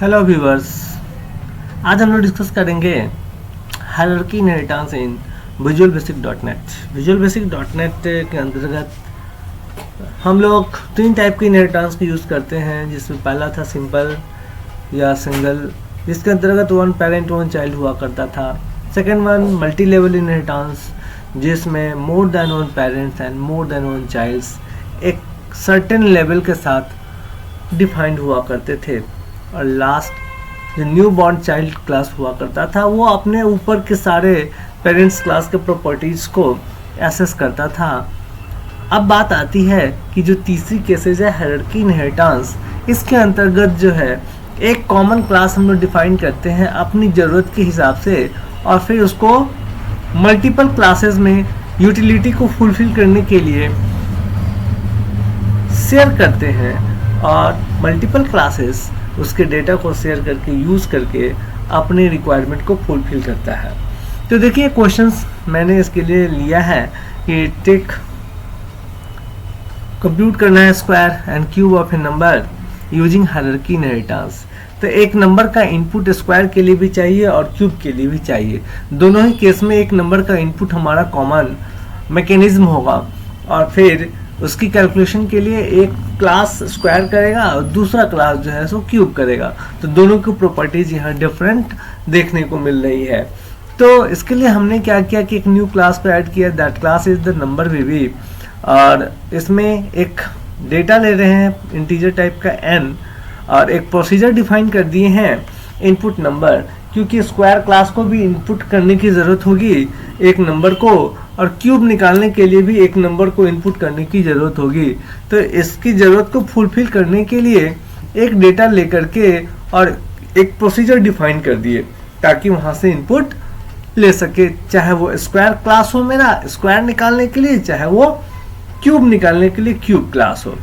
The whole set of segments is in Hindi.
हेलो व्यूअर्स, आज हम लोग डिस्कस करेंगे hierarchy inheritance in visual basic dot net. Visual basic dot net के अंतर्गत हम लोग तीन टाइप के इनहेरिटेंस को यूज़ करते हैं, जिसमें पहला था सिंपल या सिंगल, जिसके अंतर्गत वन पेरेंट वन चाइल्ड हुआ करता था। Second one multi level inheritance, जिसमें more than one parents and more than one childs एक सर्टेन लेवल के साथ डिफाइंड हुआ करते थे। और लास्ट जो न्यू बॉर्न चाइल्ड क्लास हुआ करता था, वो अपने ऊपर के सारे पेरेंट्स क्लास के प्रॉपर्टीज़ को एसेस करता था। अब बात आती है कि जो तीसरी केसेज है हायरार्की इनहेरिटेंस, इसके अंतर्गत जो है एक कॉमन क्लास हम लोग डिफाइन करते हैं अपनी ज़रूरत के हिसाब से, और फिर उसको मल्टीपल क्लासेस में यूटिलिटी को फुलफिल करने के लिए शेयर करते हैं, और मल्टीपल क्लासेस उसके डेटा को शेयर करके यूज़ करके अपने रिक्वायरमेंट को फुलफिल करता है। तो देखिए क्वेश्चंस मैंने इसके लिए लिया है कि टेक कंप्यूट करना है square and cube of A number using hierarchy inheritance. तो एक नंबर का इनपुट स्क्वायर के लिए भी चाहिए और क्यूब के लिए भी चाहिए। दोनों ही केस में एक नंबर का इनपुट हमारा कॉमन मैकेनिज्म होगा, और फिर उसकी कैलकुलेशन के लिए एक क्लास स्क्वायर करेगा और दूसरा क्लास जो है सो क्यूब करेगा। तो दोनों की प्रॉपर्टीज यहाँ डिफरेंट देखने को मिल रही है। तो इसके लिए हमने क्या किया कि एक न्यू क्लास को ऐड किया, that class is the number वीवी, और इसमें एक डेटा ले रहे हैं इंटीजर टाइप का n, और एक प्रोसीजर डिफाइन कर दिए हैं इनपुट नंबर, क्योंकि स्क्वायर क्लास को भी इनपुट करने की ज़रूरत होगी एक नंबर को, और क्यूब निकालने के लिए भी एक नंबर को इनपुट करने की ज़रूरत होगी। तो इसकी ज़रूरत को फुलफिल करने के लिए एक डेटा लेकर के और एक प्रोसीजर डिफाइन कर दिए ताकि वहाँ से इनपुट ले सके, चाहे वो स्क्वायर क्लास हो मेरा स्क्वायर निकालने के लिए, चाहे वो क्यूब निकालने के लिए क्यूब क्लास हो।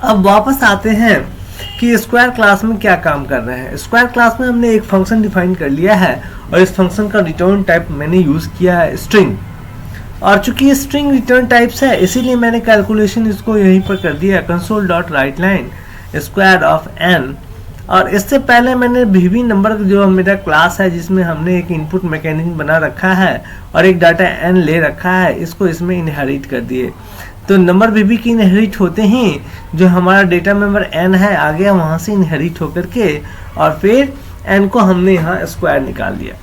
अब वापस आते हैं कि स्क्वायर क्लास में क्या काम कर रहे हैं। स्क्वायर क्लास में हमने एक फंक्शन डिफाइन कर लिया है, और इस फंक्शन का रिटर्न टाइप मैंने यूज़ किया है स्ट्रिंग, और चूंकि ये स्ट्रिंग रिटर्न टाइप्स है इसीलिए मैंने कैलकुलेशन इसको यहीं पर कर दिया, console dot right line square of n। और इससे पहले मैंने वीवी नंबर जो मेरा क्लास है जिसमें हमने एक इनपुट मैकेनिज्म बना रखा है और एक डाटा n ले रखा है, इसको इसमें इनहेरिट कर दिए। तो नंबर वीवी की इनहेरिट होते ही जो हमारा डेटा मेंबर n है आ गया वहाँ से इनहेरिट होकर के, और फिर n को हमने यहाँ स्क्वायर निकाल दिया।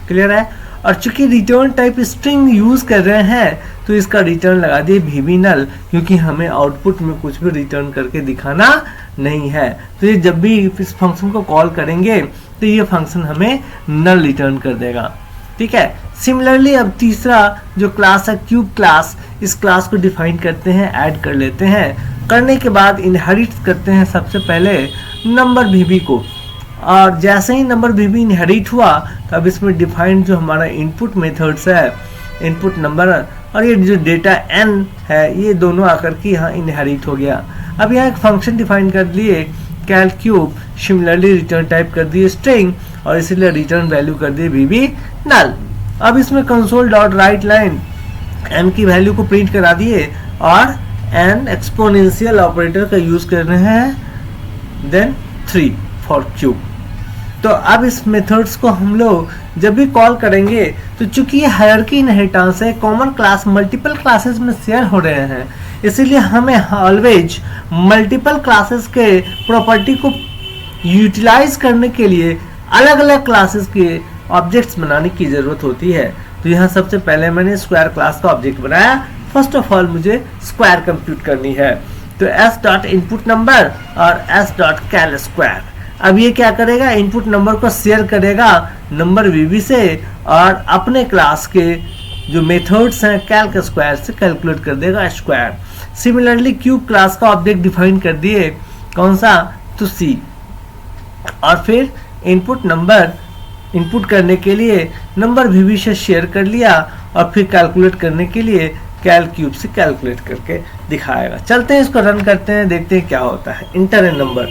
क्लियर है। और चूंकि रिटर्न टाइप स्ट्रिंग यूज़ कर रहे हैं तो इसका रिटर्न लगा दिए वीवी नल, क्योंकि हमें आउटपुट में कुछ भी रिटर्न करके दिखाना नहीं है। तो ये जब भी इस फंक्शन को कॉल करेंगे तो ये फंक्शन हमें नल रिटर्न कर देगा। ठीक है। सिमिलरली अब तीसरा जो क्लास है क्यूब क्लास, इस क्लास को डिफाइन करते हैं, ऐड कर लेते हैं, करने के बाद इनहेरिट करते हैं सबसे पहले नंबर वीवी को, और जैसे ही नंबर वीवी इनहेरिट हुआ तो अब इसमें डिफाइंड जो हमारा इनपुट मेथड्स है, इनपुट नंबर और ये जो डेटा n है, ये दोनों आकर के यहाँ इनहेरिट हो गया। अब यहाँ एक फंक्शन डिफाइन कर लिए कैल क्यूब, सिमिलरली रिटर्न टाइप कर दिए स्ट्रिंग, और इसीलिए रिटर्न वैल्यू कर दिए वीवी नल। अब इसमें console dot right line n की वैल्यू को प्रिंट करा दिए, और n एक्सपोनेंशियल ऑपरेटर का यूज कर रहे हैं, देन 3 फॉर क्यूब। तो अब इस मेथड्स को हम लोग जब भी कॉल करेंगे तो चूंकि ये हायरार्की इनहेरिटेंस है, कॉमन क्लास मल्टीपल क्लासेस में शेयर हो रहे हैं, इसीलिए हमें ऑलवेज मल्टीपल क्लासेस के प्रॉपर्टी को यूटिलाइज करने के लिए अलग अलग क्लासेस के ऑब्जेक्ट्स बनाने की ज़रूरत होती है। तो यहाँ सबसे पहले मैंने स्क्वायर क्लास का ऑब्जेक्ट बनाया। फर्स्ट ऑफ ऑल मुझे स्क्वायर कंप्यूट करनी है, तो s डॉट इनपुट नंबर और s डॉट कैल स्क्वायर। अब ये क्या करेगा, इनपुट नंबर को शेयर करेगा नंबर वीवी से, और अपने क्लास के जो मेथड्स हैं कैल के स्क्वायर से कैलकुलेट कर देगा स्क्वायर। सिमिलरली क्यूब क्लास का ऑब्जेक्ट डिफाइन कर दिए, कौन सा, तो सी, और फिर इनपुट नंबर इनपुट करने के लिए नंबर वीवी से शेयर कर लिया, और फिर कैलकुलेट करने के लिए कैल क्यूब से कैलकुलेट करके दिखाएगा। चलते हैं इसको रन करते हैं, देखते हैं क्या होता है। इंटर ए नंबर,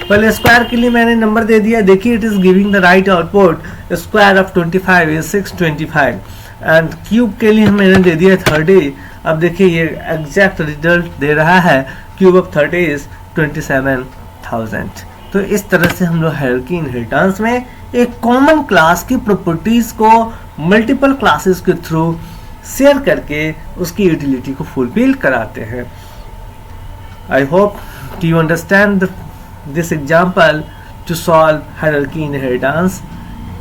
पहले स्क्वायर के लिए मैंने नंबर दे दिया, देखिए it is giving the right output, square of 25 is 625, and cube के लिए मैंने दे दिया 30। अब देखिए ये एग्जैक्ट रिजल्ट दे रहा है, क्यूब ऑफ 30 इज 27,000। तो इस तरह से हम लोग हायरार्की इनहेरिटेंस में एक कॉमन क्लास की प्रॉपर्टीज को मल्टीपल क्लासेस के थ्रू शेयर करके उसकी यूटिलिटी को फुलफिल कराते हैं। I hope you understand this example to solve hierarchy inheritance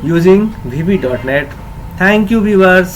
using VB.NET. Thank you viewers.